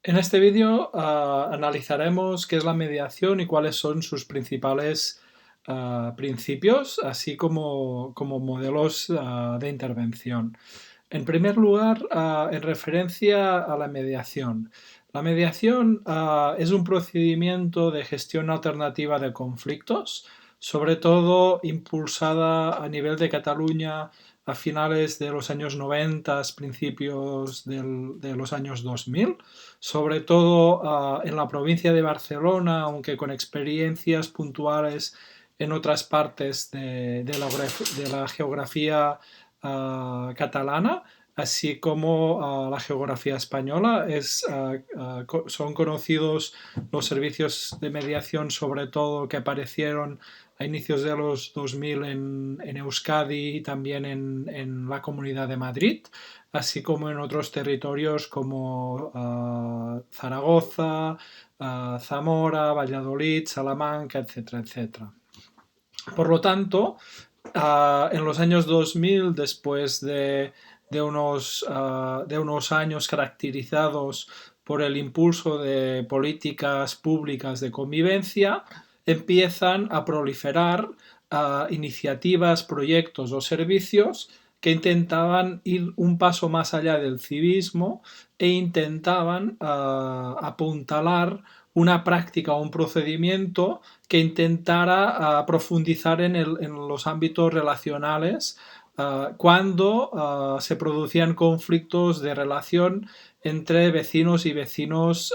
En este vídeo analizaremos qué es la mediación y cuáles son sus principales principios, así como modelos de intervención. En primer lugar, en referencia a la mediación. La mediación es un procedimiento de gestión alternativa de conflictos, sobre todo impulsada a nivel de Cataluña a finales de los años 90, principios de los años 2000, sobre todo en la provincia de Barcelona, aunque con experiencias puntuales en otras partes de la geografía catalana, así como la geografía española. Son conocidos los servicios de mediación, sobre todo que aparecieron a inicios de los 2000 en Euskadi y también en la Comunidad de Madrid, así como en otros territorios como Zaragoza, Zamora, Valladolid, Salamanca, etcétera, etcétera. Por lo tanto, en los años 2000, después de unos años caracterizados por el impulso de políticas públicas de convivencia, empiezan a proliferar iniciativas, proyectos o servicios que intentaban ir un paso más allá del civismo e intentaban apuntalar una práctica o un procedimiento que intentara profundizar en los ámbitos relacionales cuando se producían conflictos de relación entre vecinos y vecinos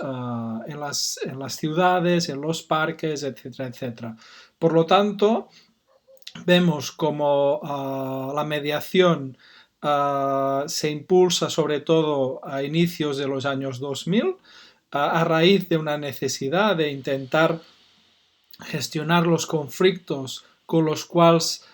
en las ciudades, en los parques, etcétera, etcétera. Por lo tanto, vemos como la mediación se impulsa sobre todo a inicios de los años 2000 a raíz de una necesidad de intentar gestionar los conflictos con los cuales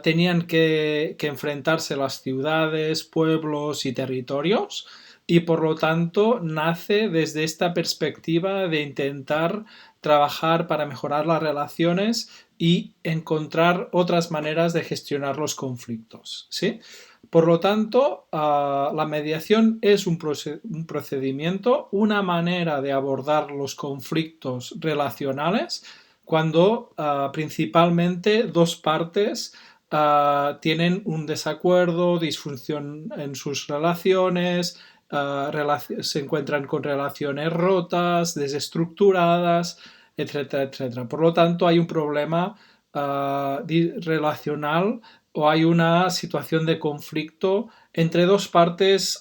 tenían que enfrentarse las ciudades, pueblos y territorios, y por lo tanto nace desde esta perspectiva de intentar trabajar para mejorar las relaciones y encontrar otras maneras de gestionar los conflictos, ¿sí? Por lo tanto, la mediación es un procedimiento, una manera de abordar los conflictos relacionales cuando principalmente dos partes tienen un desacuerdo, disfunción en sus relaciones, se encuentran con relaciones rotas, desestructuradas, etcétera, etcétera. Por lo tanto, hay un problema relacional o hay una situación de conflicto entre dos partes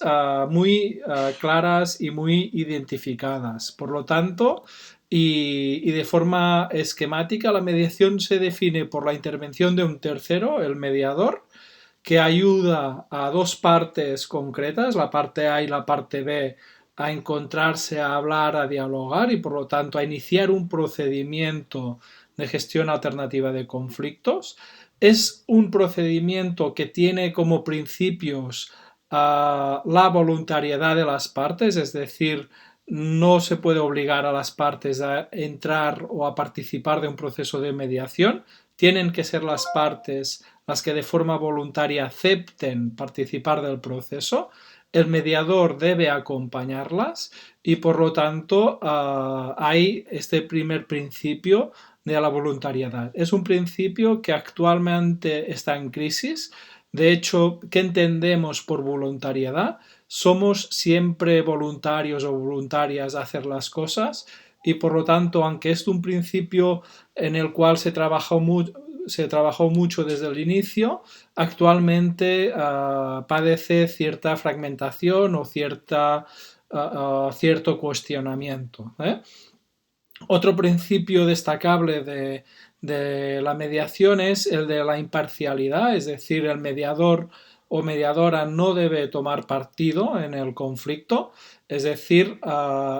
muy claras y muy identificadas. Por lo tanto, y de forma esquemática, la mediación se define por la intervención de un tercero, el mediador, que ayuda a dos partes concretas, la parte A y la parte B, a encontrarse, a hablar, a dialogar y por lo tanto a iniciar un procedimiento de gestión alternativa de conflictos. Es un procedimiento que tiene como principios la voluntariedad de las partes, es decir, no se puede obligar a las partes a entrar o a participar de un proceso de mediación, tienen que ser las partes las que de forma voluntaria acepten participar del proceso. El mediador debe acompañarlas y por lo tanto hay este primer principio de la voluntariedad. Es un principio que actualmente está en crisis. De hecho, ¿qué entendemos por voluntariedad? Somos siempre voluntarios o voluntarias a hacer las cosas y por lo tanto, aunque es un principio en el cual se trabajó mucho desde el inicio, actualmente padece cierta fragmentación o cierto cuestionamiento. Otro principio destacable de la mediación es el de la imparcialidad, es decir, el mediador o mediadora no debe tomar partido en el conflicto, es decir,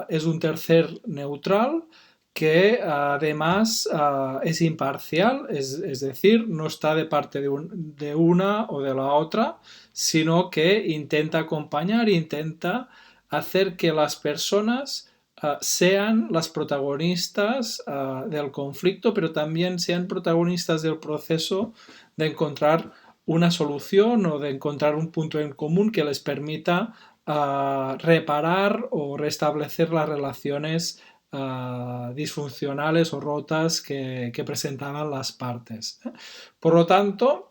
es un tercer neutral que además es imparcial, es decir, no está de parte de una o de la otra, sino que intenta acompañar, intenta hacer que las personas sean las protagonistas del conflicto, pero también sean protagonistas del proceso de encontrar una solución o de encontrar un punto en común que les permita reparar o restablecer las relaciones disfuncionales o rotas que presentaban las partes. Por lo tanto,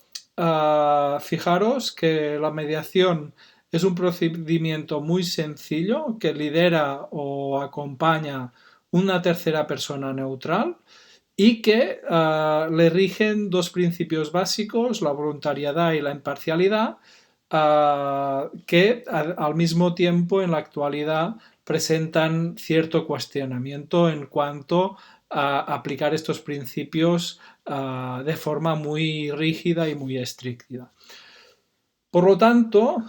fijaros que la mediación es un procedimiento muy sencillo que lidera o acompaña una tercera persona neutral y que le rigen dos principios básicos, la voluntariedad y la imparcialidad, que al mismo tiempo en la actualidad presentan cierto cuestionamiento en cuanto a aplicar estos principios de forma muy rígida y muy estricta. Por lo tanto,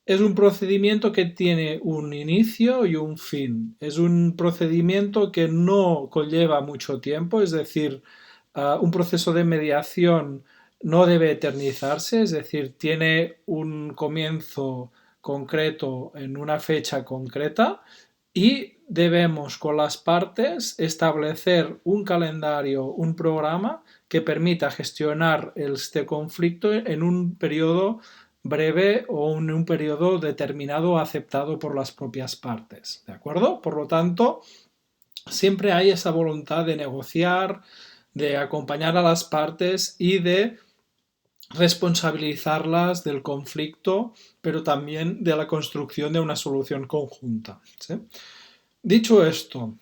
es un procedimiento que tiene un inicio y un fin. Es un procedimiento que no conlleva mucho tiempo, es decir, un proceso de mediación no debe eternizarse, es decir, tiene un comienzo concreto en una fecha concreta y debemos con las partes establecer un calendario, un programa que permita gestionar este conflicto en un periodo breve o en un periodo determinado aceptado por las propias partes. ¿De acuerdo? Por lo tanto, siempre hay esa voluntad de negociar, de acompañar a las partes y de responsabilizarlas del conflicto, pero también de la construcción de una solución conjunta. ¿Sí? Dicho esto,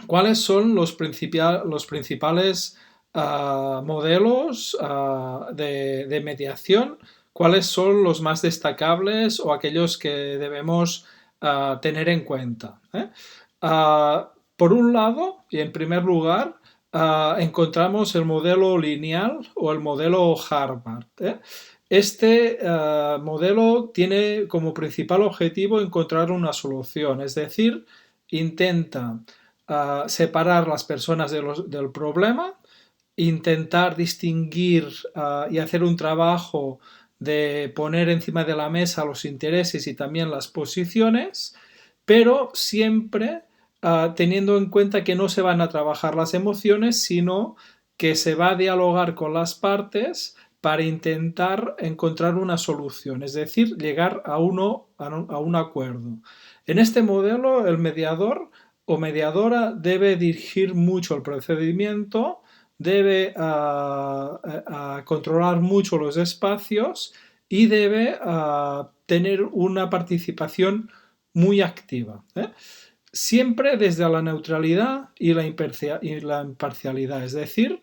¿cuáles son los principales modelos de mediación? ¿Cuáles son los más destacables o aquellos que debemos tener en cuenta? Por un lado, y en primer lugar, encontramos el modelo lineal o el modelo Harvard. Este modelo tiene como principal objetivo encontrar una solución, es decir, intenta separar las personas del problema, intentar distinguir y hacer un trabajo de poner encima de la mesa los intereses y también las posiciones, pero siempre teniendo en cuenta que no se van a trabajar las emociones, sino que se va a dialogar con las partes para intentar encontrar una solución, es decir, llegar a un acuerdo. En este modelo, el mediador o mediadora debe dirigir mucho el procedimiento, debe controlar mucho los espacios y debe tener una participación muy activa. Siempre desde la neutralidad y la imparcialidad, es decir,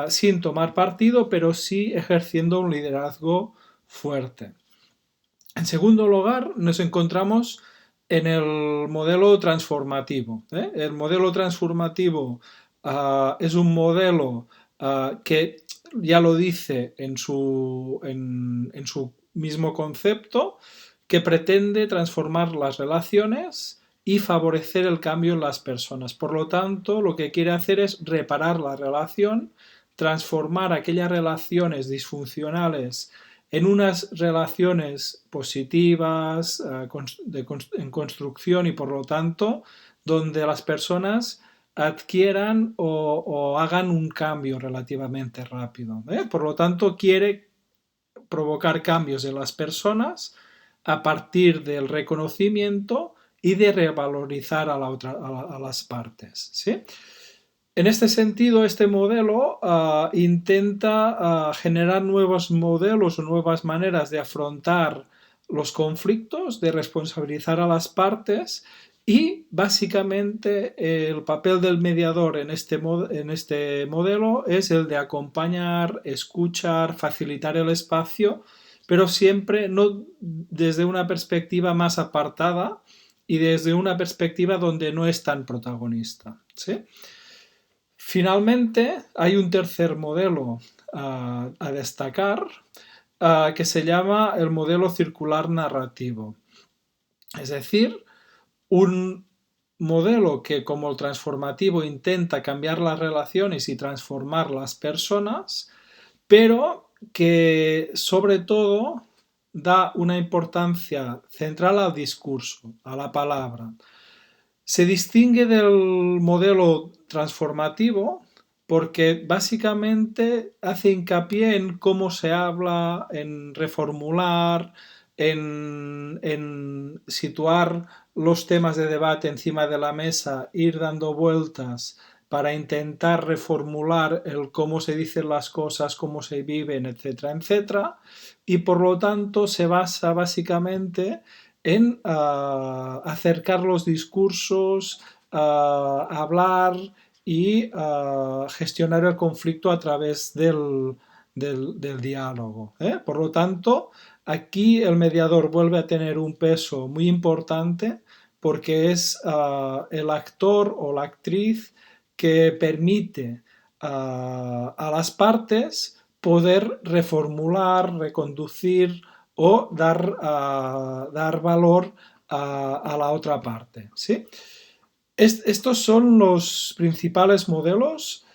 sin tomar partido, pero sí ejerciendo un liderazgo fuerte. En segundo lugar, nos encontramos en el modelo transformativo. El modelo transformativo es un modelo que ya lo dice en su mismo concepto, que pretende transformar las relaciones y favorecer el cambio en las personas. Por lo tanto, lo que quiere hacer es reparar la relación, transformar aquellas relaciones disfuncionales en unas relaciones positivas, en construcción y por lo tanto donde las personas adquieran o hagan un cambio relativamente rápido. Por lo tanto, quiere provocar cambios en las personas a partir del reconocimiento y de revalorizar a las partes. ¿Sí? En este sentido, este modelo intenta generar nuevos modelos o nuevas maneras de afrontar los conflictos, de responsabilizar a las partes y básicamente el papel del mediador en este modelo es el de acompañar, escuchar, facilitar el espacio, pero siempre no desde una perspectiva más apartada y desde una perspectiva donde no es tan protagonista. ¿Sí? Finalmente, hay un tercer modelo a destacar que se llama el modelo circular narrativo. Es decir, un modelo que como el transformativo intenta cambiar las relaciones y transformar las personas, pero que sobre todo da una importancia central al discurso, a la palabra. Se distingue del modelo transformativo porque básicamente hace hincapié en cómo se habla, en reformular, en situar los temas de debate encima de la mesa, ir dando vueltas para intentar reformular el cómo se dicen las cosas, cómo se viven, etcétera, etcétera, y por lo tanto se basa básicamente en acercar los discursos, hablar y gestionar el conflicto a través del diálogo, ¿eh? Por lo tanto, aquí el mediador vuelve a tener un peso muy importante porque es el actor o la actriz que permite a las partes poder reformular, reconducir o dar valor a la otra parte, ¿sí? Estos son los principales modelos.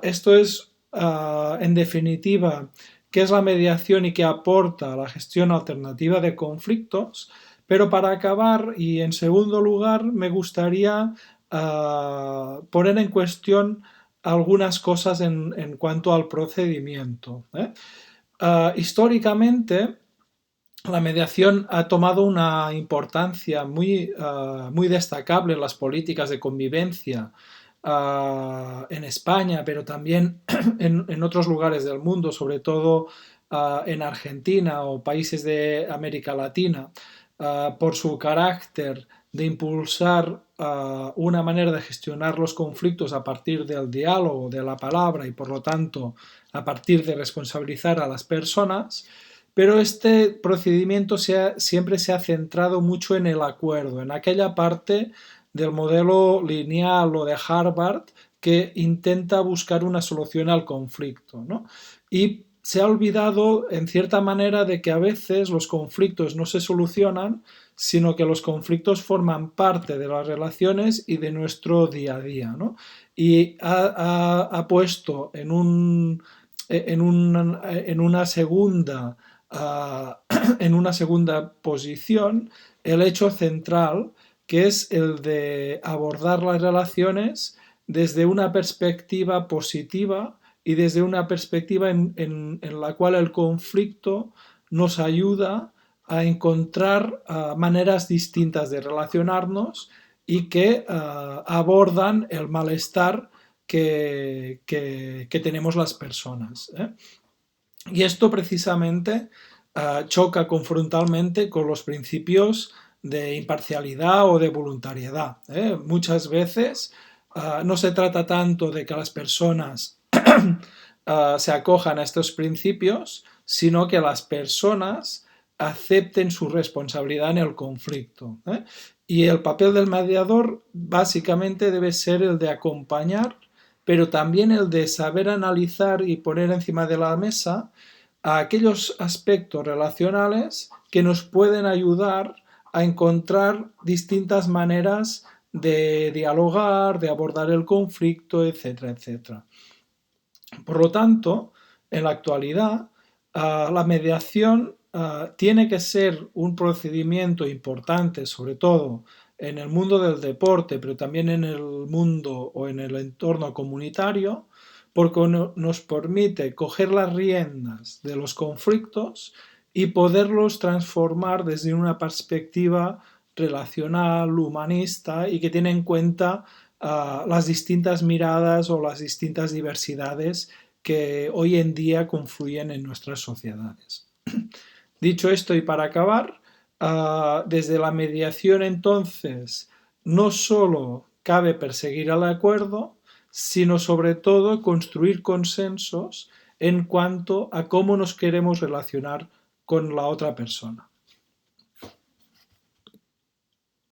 Esto es, en definitiva, qué es la mediación y qué aporta la gestión alternativa de conflictos. Pero para acabar, y en segundo lugar, me gustaría poner en cuestión algunas cosas en cuanto al procedimiento, ¿eh? Históricamente, la mediación ha tomado una importancia muy destacable en las políticas de convivencia en España, pero también en otros lugares del mundo, sobre todo en Argentina o países de América Latina, por su carácter de impulsar una manera de gestionar los conflictos a partir del diálogo, de la palabra y por lo tanto a partir de responsabilizar a las personas. Pero este procedimiento siempre se ha centrado mucho en el acuerdo, en aquella parte del modelo lineal o de Harvard que intenta buscar una solución al conflicto, ¿no? Y se ha olvidado, en cierta manera, de que a veces los conflictos no se solucionan, sino que los conflictos forman parte de las relaciones y de nuestro día a día, ¿no? Y ha puesto en una segunda en una segunda posición el hecho central, que es el de abordar las relaciones desde una perspectiva positiva y desde una perspectiva en la cual el conflicto nos ayuda a encontrar maneras distintas de relacionarnos y que abordan el malestar que tenemos las personas, ¿eh? Y esto precisamente choca confrontalmente con los principios de imparcialidad o de voluntariedad, ¿eh? Muchas veces no se trata tanto de que las personas se acojan a estos principios, sino que las personas acepten su responsabilidad en el conflicto, ¿eh? Y el papel del mediador básicamente debe ser el de acompañar, pero también el de saber analizar y poner encima de la mesa a aquellos aspectos relacionales que nos pueden ayudar a encontrar distintas maneras de dialogar, de abordar el conflicto, etcétera, etcétera. Por lo tanto, en la actualidad, la mediación tiene que ser un procedimiento importante, sobre todo en el mundo del deporte, pero también en el mundo o en el entorno comunitario, porque nos permite coger las riendas de los conflictos y poderlos transformar desde una perspectiva relacional, humanista y que tiene en cuenta las distintas miradas o las distintas diversidades que hoy en día confluyen en nuestras sociedades. Dicho esto y para acabar, desde la mediación entonces no solo cabe perseguir el acuerdo, sino sobre todo construir consensos en cuanto a cómo nos queremos relacionar con la otra persona.